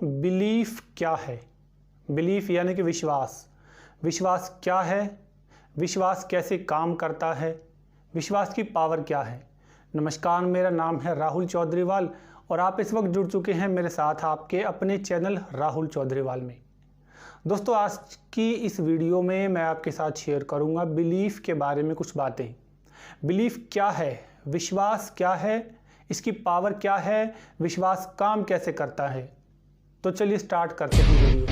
Belief क्या है? Belief यानी कि विश्वास। विश्वास क्या है? विश्वास कैसे काम करता है? विश्वास की पावर क्या है? नमस्कार, मेरा नाम है राहुल चौधरीवाल और आप इस वक्त जुड़ चुके हैं मेरे साथ आपके अपने चैनल राहुल चौधरीवाल में। दोस्तों, आज की इस वीडियो में मैं आपके साथ शेयर करूंगा बिलीफ के बारे में कुछ बातें। बिलीफ क्या है? विश्वास क्या है? इसकी पावर क्या है? विश्वास काम कैसे करता है? तो चलिए स्टार्ट करते हैं वीडियो।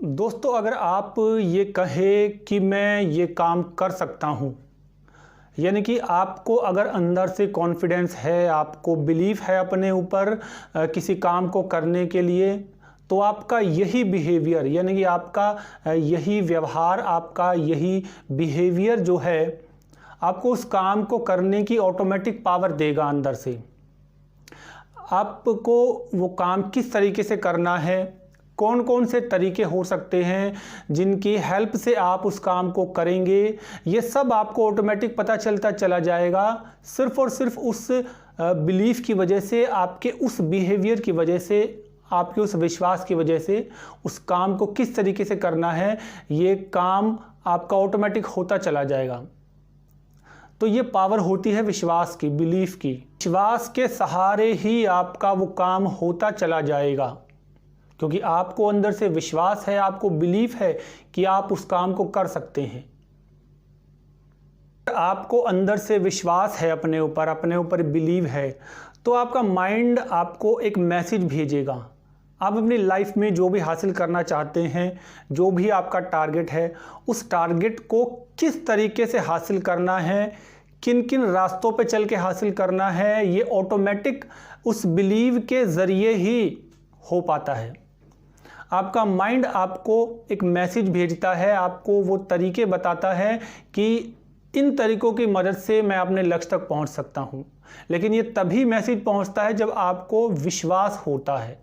दोस्तों, अगर आप ये कहें कि मैं ये काम कर सकता हूँ, यानी कि आपको अगर अंदर से कॉन्फिडेंस है, आपको बिलीफ है अपने ऊपर किसी काम को करने के लिए, तो आपका यही बिहेवियर यानी कि आपका यही व्यवहार, आपका यही बिहेवियर जो है आपको उस काम को करने की ऑटोमेटिक पावर देगा अंदर से। आपको वो काम किस तरीके से करना है, कौन कौन से तरीके हो सकते हैं जिनकी हेल्प से आप उस काम को करेंगे, ये सब आपको ऑटोमेटिक पता चलता चला जाएगा, सिर्फ और सिर्फ उस बिलीफ की वजह से, आपके उस बिहेवियर की वजह से, आपके उस विश्वास की वजह से। उस काम को किस तरीके से करना है, ये काम आपका ऑटोमेटिक होता चला जाएगा। तो ये पावर होती है विश्वास की, बिलीफ की। विश्वास के सहारे ही आपका वो काम होता चला जाएगा, क्योंकि आपको अंदर से विश्वास है, आपको बिलीफ है कि आप उस काम को कर सकते हैं। आपको अंदर से विश्वास है अपने ऊपर बिलीव है, तो आपका माइंड आपको एक मैसेज भेजेगा। आप अपनी लाइफ में जो भी हासिल करना चाहते हैं, जो भी आपका टारगेट है, उस टारगेट को किस तरीके से हासिल करना है, किन किन रास्तों पे चल के हासिल करना है, ये ऑटोमेटिक उस बिलीव के ज़रिए ही हो पाता है। आपका माइंड आपको एक मैसेज भेजता है, आपको वो तरीके बताता है कि इन तरीकों की मदद से मैं अपने लक्ष्य तक पहुंच सकता हूं। लेकिन ये तभी मैसेज पहुंचता है जब आपको विश्वास होता है।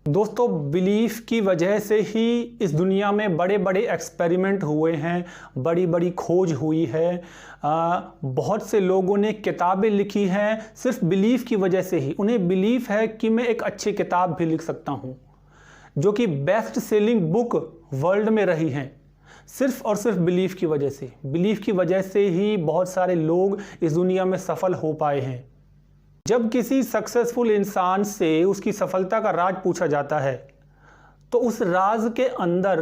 दोस्तों, बिलीफ की वजह से ही इस दुनिया में बड़े बड़े एक्सपेरिमेंट हुए हैं, बड़ी बड़ी खोज हुई है। बहुत से लोगों ने किताबें लिखी हैं सिर्फ बिलीफ की वजह से ही। उन्हें बिलीफ है कि मैं एक अच्छी किताब भी लिख सकता हूँ, जो कि बेस्ट सेलिंग बुक वर्ल्ड में रही हैं, सिर्फ और सिर्फ बिलीफ की वजह से। बिलीफ की वजह से ही बहुत सारे लोग इस दुनिया में सफल हो पाए हैं। जब किसी सक्सेसफुल इंसान से उसकी सफलता का राज पूछा जाता है, तो उस राज के अंदर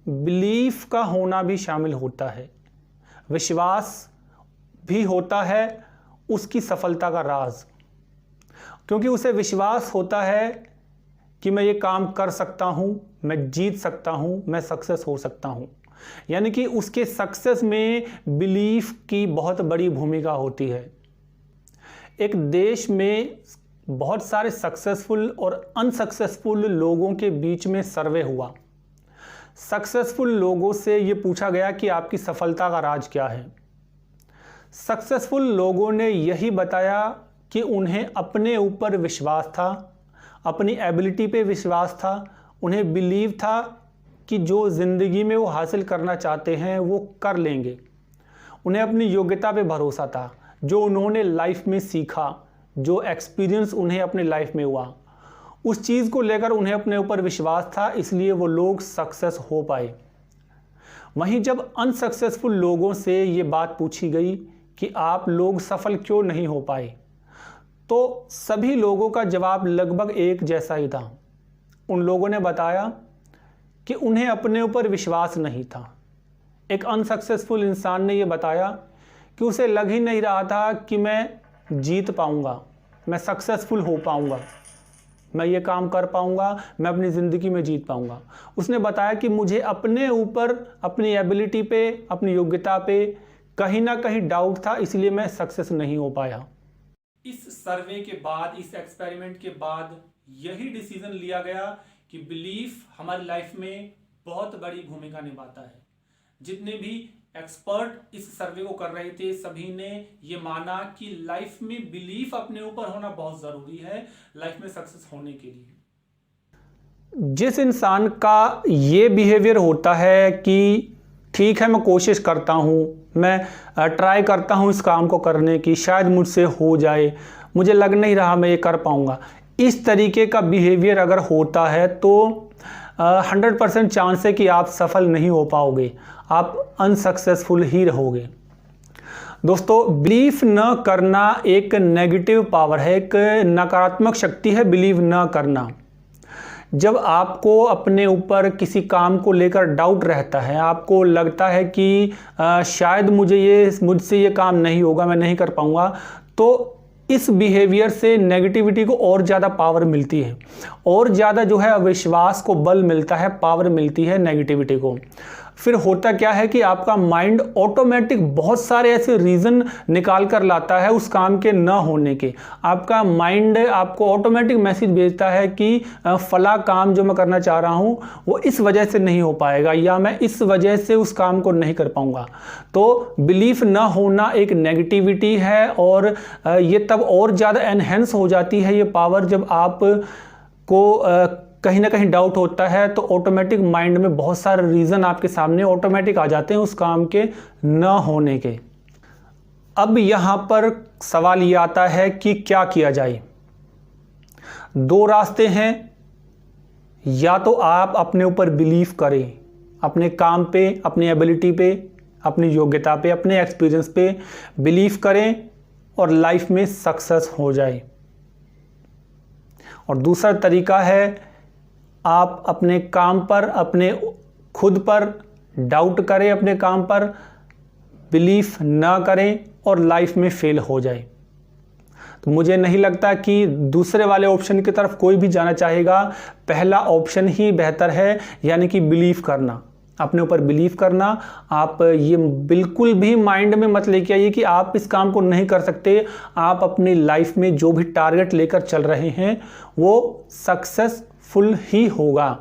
बिलीफ का होना भी शामिल होता है, विश्वास भी होता है उसकी सफलता का राज। क्योंकि उसे विश्वास होता है कि मैं ये काम कर सकता हूँ, मैं जीत सकता हूँ, मैं सक्सेस हो सकता हूँ। यानी कि उसके सक्सेस में बिलीफ की बहुत बड़ी भूमिका होती है। एक देश में बहुत सारे सक्सेसफुल और अनसक्सेसफुल लोगों के बीच में सर्वे हुआ। सक्सेसफुल लोगों से ये पूछा गया कि आपकी सफलता का राज क्या है। सक्सेसफुल लोगों ने यही बताया कि उन्हें अपने ऊपर विश्वास था, अपनी एबिलिटी पे विश्वास था, उन्हें बिलीव था कि जो ज़िंदगी में वो हासिल करना चाहते हैं वो कर लेंगे। उन्हें अपनी योग्यता पे भरोसा था, जो उन्होंने लाइफ में सीखा, जो एक्सपीरियंस उन्हें अपने लाइफ में हुआ, उस चीज़ को लेकर उन्हें अपने ऊपर विश्वास था, इसलिए वो लोग सक्सेस हो पाए। वहीं जब अनसक्सेसफुल लोगों से ये बात पूछी गई कि आप लोग सफल क्यों नहीं हो पाए, तो सभी लोगों का जवाब लगभग एक जैसा ही था। उन लोगों ने बताया कि उन्हें अपने ऊपर विश्वास नहीं था। एक अनसक्सेसफुल इंसान ने यह बताया कि उसे लग ही नहीं रहा था कि मैं जीत पाऊंगा, मैं सक्सेसफुल हो पाऊंगा, मैं ये काम कर पाऊंगा, मैं अपनी ज़िंदगी में जीत पाऊंगा। उसने बताया कि मुझे अपने ऊपर, अपनी एबिलिटी पे, अपनी योग्यता पे कहीं ना कहीं डाउट था, इसलिए मैं सक्सेस नहीं हो पाया। इस सर्वे के बाद, इस एक्सपेरिमेंट के बाद यही डिसीजन लिया गया कि बिलीफ हमारी लाइफ में बहुत बड़ी भूमिका निभाता है। जितने भी एक्सपर्ट इस सर्वे को कर रहे थे, सभी ने ये माना कि लाइफ में बिलीफ अपने ऊपर होना बहुत ज़रूरी है लाइफ में सक्सेस होने के लिए। जिस इंसान का ये बिहेवियर होता है कि ठीक है, मैं कोशिश करता हूँ, मैं ट्राई करता हूँ इस काम को करने की, शायद मुझसे हो जाए, मुझे लग नहीं रहा मैं ये कर पाऊँगा, इस तरीके का बिहेवियर अगर होता है तो 100% चांस है कि आप सफल नहीं हो पाओगे, आप अनसक्सेसफुल ही रहोगे। दोस्तों, बिलीफ न करना एक नेगेटिव पावर है, एक नकारात्मक शक्ति है बिलीव न करना। जब आपको अपने ऊपर किसी काम को लेकर डाउट रहता है, आपको लगता है कि शायद मुझसे ये काम नहीं होगा, मैं नहीं कर पाऊँगा, तो इस बिहेवियर से नेगेटिविटी को और ज़्यादा पावर मिलती है, और ज़्यादा जो है अविश्वास को बल मिलता है, पावर मिलती है नेगेटिविटी को। फिर होता क्या है कि आपका माइंड ऑटोमेटिक बहुत सारे ऐसे रीज़न निकाल कर लाता है उस काम के न होने के। आपका माइंड आपको ऑटोमेटिक मैसेज भेजता है कि फला काम जो मैं करना चाह रहा हूँ वो इस वजह से नहीं हो पाएगा, या मैं इस वजह से उस काम को नहीं कर पाऊँगा। तो बिलीफ न होना एक नेगेटिविटी है, और ये तब और ज़्यादा एनहेंस हो जाती है ये पावर जब आप को कहीं ना कहीं डाउट होता है, तो ऑटोमेटिक माइंड में बहुत सारे रीज़न आपके सामने ऑटोमेटिक आ जाते हैं उस काम के न होने के। अब यहाँ पर सवाल ये आता है कि क्या किया जाए। दो रास्ते हैं, या तो आप अपने ऊपर बिलीव करें, अपने काम पे, अपनी एबिलिटी पे, अपनी योग्यता पे, अपने एक्सपीरियंस पे बिलीव करें और लाइफ में सक्सेस हो जाए। और दूसरा तरीका है, आप अपने काम पर, अपने खुद पर डाउट करें, अपने काम पर बिलीफ ना करें और लाइफ में फेल हो जाए। तो मुझे नहीं लगता कि दूसरे वाले ऑप्शन की तरफ कोई भी जाना चाहेगा। पहला ऑप्शन ही बेहतर है, यानी कि बिलीव करना, अपने ऊपर बिलीव करना। आप ये बिल्कुल भी माइंड में मत लेके आइए कि आप इस काम को नहीं कर सकते। आप अपनी लाइफ में जो भी टारगेट लेकर चल रहे हैं वो सक्सेसफुल ही होगा।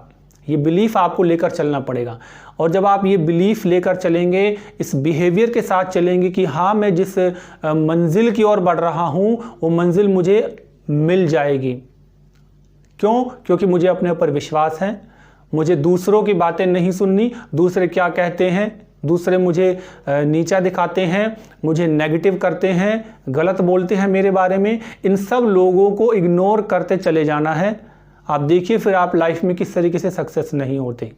ये बिलीफ आपको लेकर चलना पड़ेगा, और जब आप ये बिलीफ लेकर चलेंगे, इस बिहेवियर के साथ चलेंगे कि हाँ, मैं जिस मंजिल की ओर बढ़ रहा हूँ वो मंजिल मुझे मिल जाएगी। क्यों? क्योंकि मुझे अपने ऊपर विश्वास है, मुझे दूसरों की बातें नहीं सुननी, दूसरे क्या कहते हैं, दूसरे मुझे नीचा दिखाते हैं, मुझे नेगेटिव करते हैं, गलत बोलते हैं मेरे बारे में, इन सब लोगों को इग्नोर करते चले जाना है। आप देखिए फिर आप लाइफ में किस तरीके से सक्सेस नहीं होते।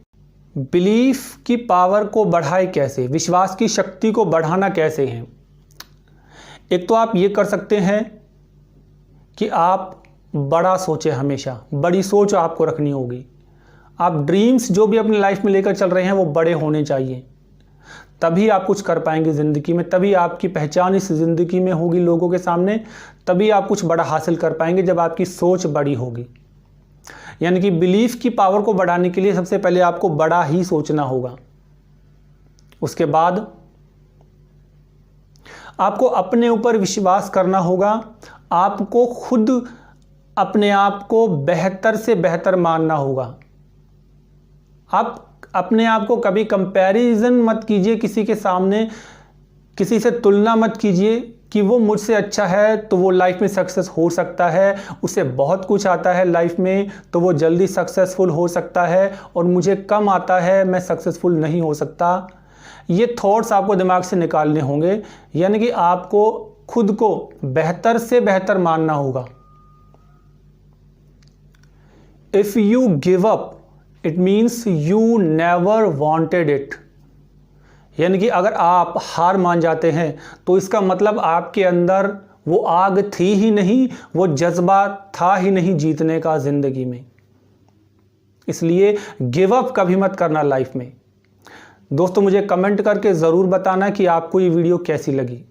बिलीफ की पावर को बढ़ाए कैसे, विश्वास की शक्ति को बढ़ाना कैसे है। एक तो आप ये कर सकते हैं कि आप बड़ा सोचें, हमेशा बड़ी सोच आपको रखनी होगी। आप ड्रीम्स जो भी अपनी लाइफ में लेकर चल रहे हैं वो बड़े होने चाहिए, तभी आप कुछ कर पाएंगे ज़िंदगी में, तभी आपकी पहचान इस ज़िंदगी में होगी लोगों के सामने, तभी आप कुछ बड़ा हासिल कर पाएंगे जब आपकी सोच बड़ी होगी। यानी कि बिलीफ की पावर को बढ़ाने के लिए सबसे पहले आपको बड़ा ही सोचना होगा। उसके बाद आपको अपने ऊपर विश्वास करना होगा, आपको खुद अपने आप को बेहतर से बेहतर मानना होगा। आप अपने आप को कभी कंपैरिजन मत कीजिए किसी के सामने, किसी से तुलना मत कीजिए कि वो मुझसे अच्छा है तो वो लाइफ में सक्सेस हो सकता है, उसे बहुत कुछ आता है लाइफ में तो वो जल्दी सक्सेसफुल हो सकता है, और मुझे कम आता है, मैं सक्सेसफुल नहीं हो सकता। ये थॉट्स आपको दिमाग से निकालने होंगे। यानी कि आपको खुद को बेहतर से बेहतर मानना होगा। If you give up it means you never wanted it. यानी कि अगर आप हार मान जाते हैं तो इसका मतलब आपके अंदर वो आग थी ही नहीं, वो जज्बा था ही नहीं जीतने का ज़िंदगी में। इसलिए गिव अप कभी मत करना लाइफ में। दोस्तों, मुझे कमेंट करके ज़रूर बताना कि आपको ये वीडियो कैसी लगी।